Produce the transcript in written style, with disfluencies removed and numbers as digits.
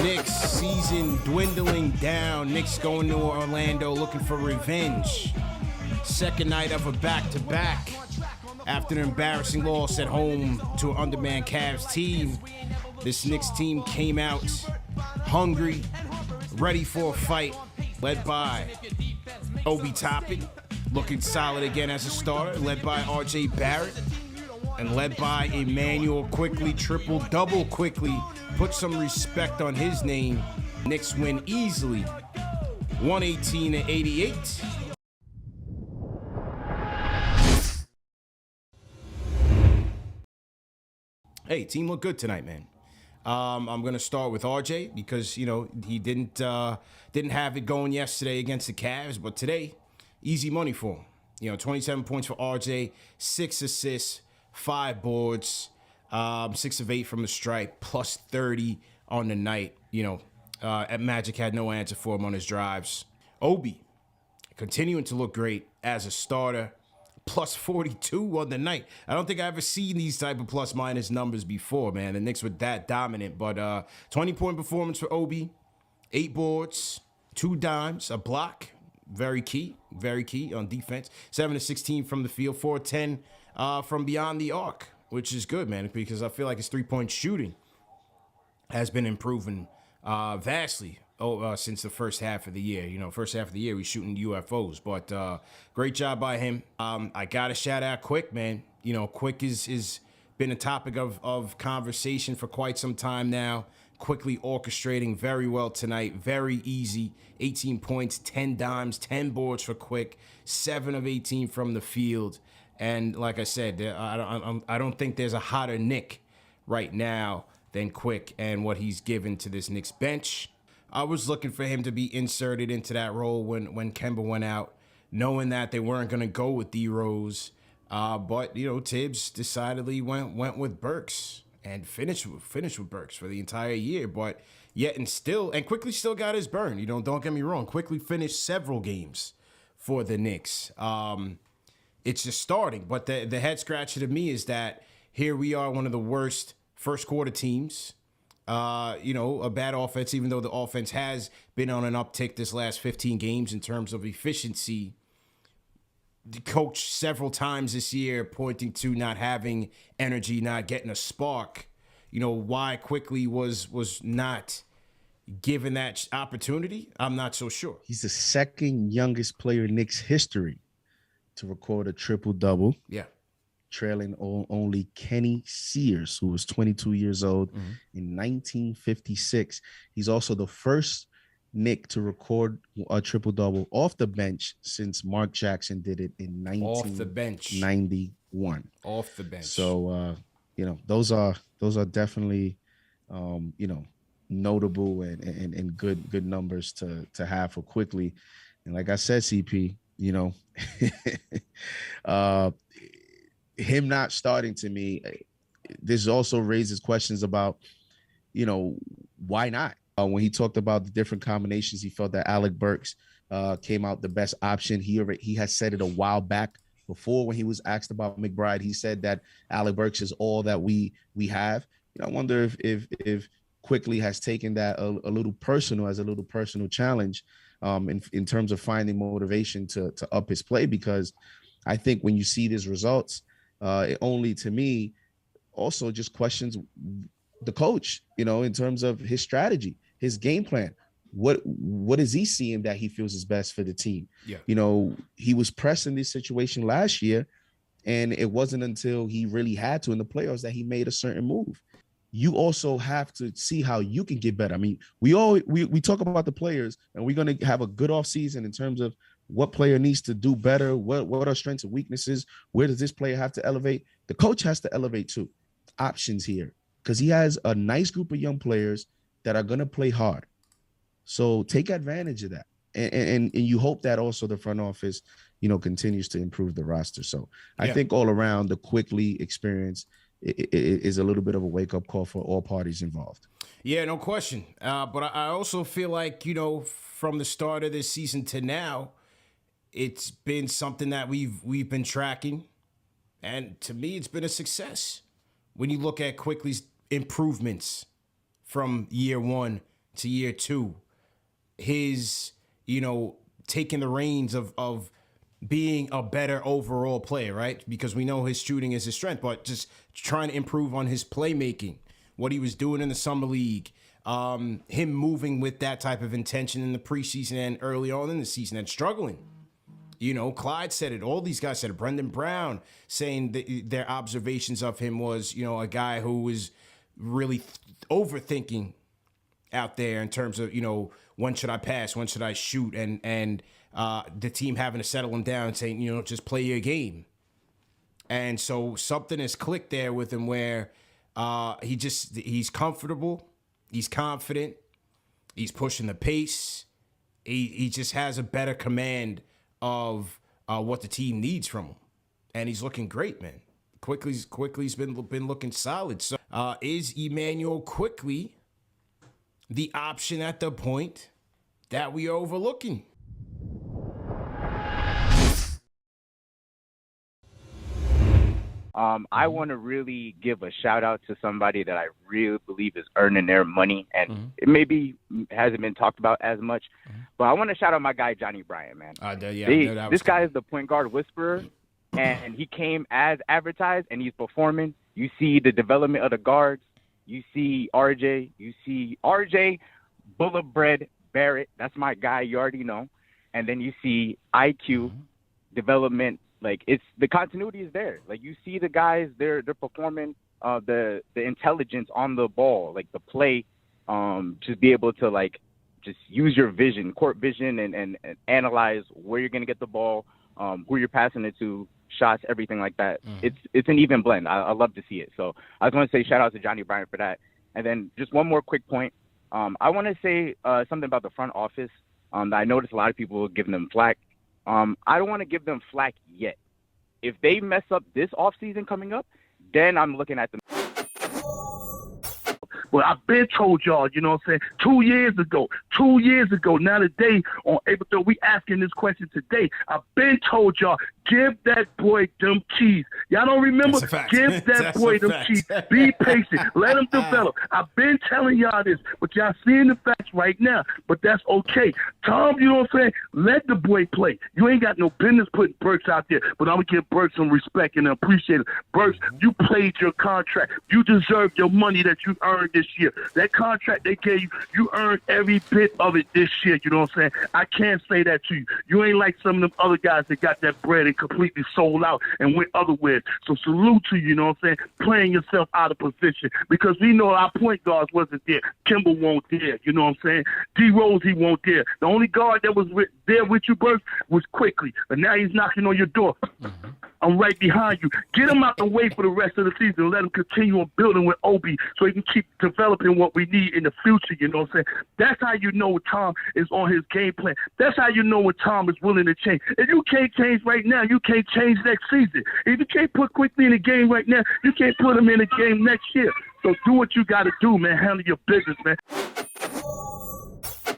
Knicks season dwindling down. Knicks going to Orlando looking for revenge. Second night of a back-to-back. After an embarrassing loss at home to an undermanned Cavs team, this Knicks team came out hungry, ready for a fight, led by Obi Toppin, looking solid again as a starter, led by R.J. Barrett, and led by Emmanuel Quickley, triple-double Quickley. Put some respect on his name. Knicks win easily, 118-88. Hey, team looked good tonight, man. I'm gonna start with RJ because he didn't have it going yesterday against the Cavs, but today, easy money for him. 27 points for RJ, 6 assists, 5 boards, 6 of 8 from the stripe, plus 30 on the night. At Magic had no answer for him on his drives. Obi continuing to look great as a starter. Plus 42 on the night. I don't think I ever seen these type of plus-minus numbers before, man. The Knicks were that dominant. But 20-point performance for Obi. 8 boards, 2 dimes, a block. Very key on defense. 7 of 16 from the field. 4 of 10 from beyond the arc, which is good, man, because I feel like his three-point shooting has been improving vastly since the first half of the year. First half of the year, he's shooting UFOs. But great job by him. I got to shout out Quick, man. Quick is been a topic of conversation for quite some time now. Quickly orchestrating very well tonight. Very easy. 18 points, 10 dimes, 10 boards for Quick. 7 of 18 from the field. And like I said, I don't think there's a hotter Knick right now than Quick and what he's given to this Knicks bench. I was looking for him to be inserted into that role when Kemba went out, knowing that they weren't going to go with D-Rose. But Tibbs decidedly went with Burks and finished with Burks for the entire year. But yet and Quickly still got his burn. Don't get me wrong. Quickly finished several games for the Knicks. It's just starting. But the head scratcher to me is that here we are, one of the worst first quarter teams. A bad offense, even though the offense has been on an uptick this last 15 games in terms of efficiency. The coach several times this year pointing to not having energy, not getting a spark. Why Quickly was not given that opportunity, I'm not so sure. He's the second youngest player in Knicks history to record a triple-double. Yeah. Trailing only Kenny Sears, who was 22 years old in 1956. He's also the first Knick to record a triple-double off the bench since Mark Jackson did it in 1991. Off the bench. So, those are definitely, notable and good numbers to have for Quickly. And like I said, CP, him not starting, to me, this also raises questions about, why not? When he talked about the different combinations, he felt that Alec Burks came out the best option. He has said it a while back before when he was asked about McBride. He said that Alec Burks is all that we have. I wonder if Quickly has taken that a little personal challenge in terms of finding motivation to up his play, because I think when you see these results, it only, to me, also just questions the coach, in terms of his strategy, his game plan. What is he seeing that he feels is best for the team? Yeah. He was pressed in this situation last year, and it wasn't until he really had to in the playoffs that he made a certain move. You also have to see how you can get better. I mean, we talk about the players, and we're going to have a good offseason in terms of what player needs to do better, what are strengths and weaknesses, where does this player have to elevate? The coach has to elevate too. Options here, because he has a nice group of young players that are going to play hard. So take advantage of that. And you hope that also the front office, continues to improve the roster. So I think all around, the Quickley experience is a little bit of a wake-up call for all parties involved. Yeah, no question. But I also feel like, from the start of this season to now, it's been something that we've been tracking. And to me, it's been a success. When you look at Quickley's improvements from year one to year 2, his, taking the reins of being a better overall player, right? Because we know his shooting is his strength, but just trying to improve on his playmaking, what he was doing in the summer league, him moving with that type of intention in the preseason and early on in the season and struggling. Clyde said it. All these guys said it. Brendan Brown saying that their observations of him was, a guy who was really overthinking out there in terms of, when should I pass? When should I shoot? And the team having to settle him down and saying, just play your game. And so something has clicked there with him where he's comfortable. He's confident. He's pushing the pace. He just has a better command of what the team needs from him. And he's looking great, man. Quickley's been looking solid. So is Emmanuel Quickley the option at the point that we are overlooking? I want to really give a shout out to somebody that I really believe is earning their money, and it maybe hasn't been talked about as much, but I want to shout out my guy, Johnny Bryant, man. This guy is the point guard whisperer, and he came as advertised, and he's performing. You see the development of the guards. You see RJ, Bullet Bread Barrett. That's my guy. You already know. And then you see IQ development. Like, it's the continuity is there. Like, you see the guys, they're performing the intelligence on the ball, like the play, just be able to like just use your vision, court vision, and analyze where you're gonna get the ball, who you're passing it to, shots, everything like that. It's an even blend. I love to see it. So I was gonna say shout out to Johnny Bryant for that. And then just one more quick point. I want to say something about the front office that I noticed a lot of people giving them flack. I don't want to give them flack yet. If they mess up this offseason coming up, then I'm looking at them. Well, I've been told y'all, 2 years ago, now today, on April 3rd, we asking this question today. I've been told y'all, give that boy them keys. Y'all don't remember? Give that boy them keys. Be patient. Let him develop. I've been telling y'all this, but y'all seeing the facts right now. But that's okay. Tom, let the boy play. You ain't got no business putting Burks out there, but I'm going to give Burks some respect and appreciate it. Burks, you played your contract. You deserve your money that you earned this year. That contract they gave you, you earned every bit of it this year. You know what I'm saying? I can't say that to you. You ain't like some of them other guys that got that bread and completely sold out and went otherwhere. So salute to you, you know what I'm saying? Playing yourself out of position, because we know our point guards wasn't there. Kimber won't there, you know what I'm saying? D Rose, he won't there. The only guard that was there with you, Burks, was Quickley. But now he's knocking on your door. I'm right behind you. Get him out the way for the rest of the season and let him continue on building with Obi so he can keep developing what we need in the future, you know what I'm saying? That's how you know when Tom is on his game plan. That's how you know when Tom is willing to change. If you can't change right now, you can't change next season. If you can't put Quickley in the game right now, you can't put him in the game next year. So do what you got to do, man. Handle your business, man.